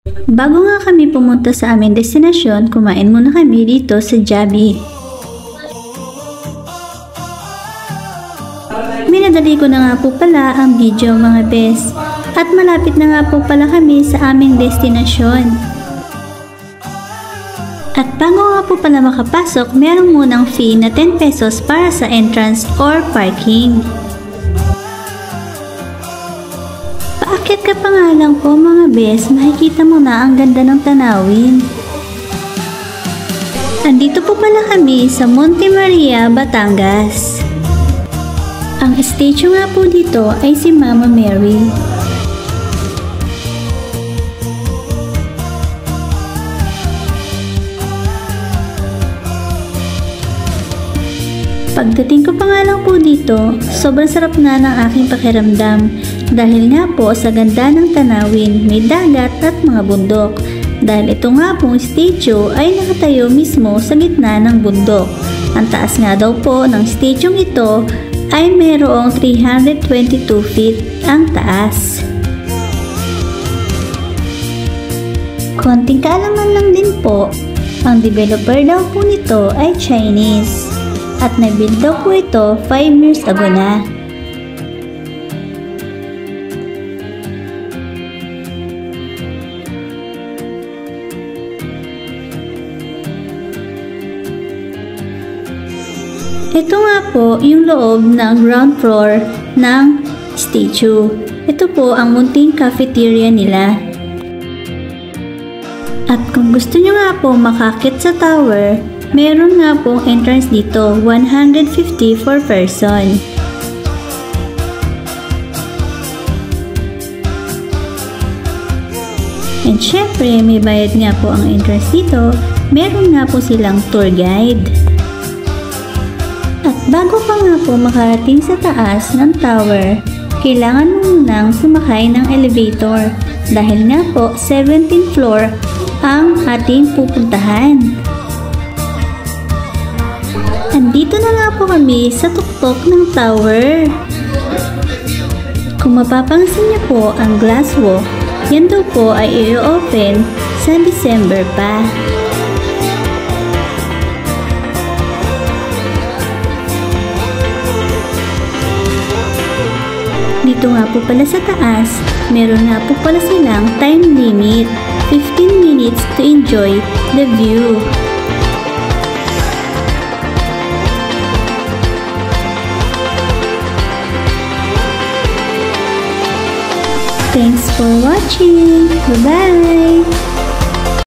Bago nga kami pumunta sa aming destinasyon, kumain muna kami dito sa Jollibee. Minadali ko na nga po pala ang video mga bes, at malapit na nga po pala kami sa aming destinasyon. At bago nga po pala makapasok, meron munang fee na 10 pesos para sa entrance or parking. Paakyat ka pa nga lang po mga bes, makikita mo na ang ganda ng tanawin. Andito po pala kami sa Monte Maria, Batangas. Ang statue nga po dito ay si Mama Mary. Pagdating ko pa nga lang po dito, sobrang sarap na ng aking pakiramdam dahil nga po sa ganda ng tanawin, may dagat at mga bundok. Dahil ito nga pong statue ay nakatayo mismo sa gitna ng bundok. Ang taas nga daw po ng statue ito ay mayroong 322 feet ang taas. Konting kaalaman lang din po, ang developer daw po nito ay Chinese. At na-build daw po ito 5 years ago na. Ito nga po yung loob ng ground floor ng statue. Ito po ang munting cafeteria nila. At kung gusto nyo nga po makakit sa tower, meron nga pong entrance dito, 150 per person. And syempre, may bayad nga po ang entrance dito. Meron nga po silang tour guide. At bago pa nga po makarating sa taas ng tower, kailangan mo munang sumakay ng elevator. Dahil nga po, 17th floor ang ating pupuntahan. Andito na nga po kami sa tuktok ng tower. Kung mapapansin niyo po ang glass walk, yan daw po ay i-open sa December pa. Dito nga po pala sa taas, meron nga po pala silang time limit, 15 minutes to enjoy the view. Thanks for watching. Bye-bye.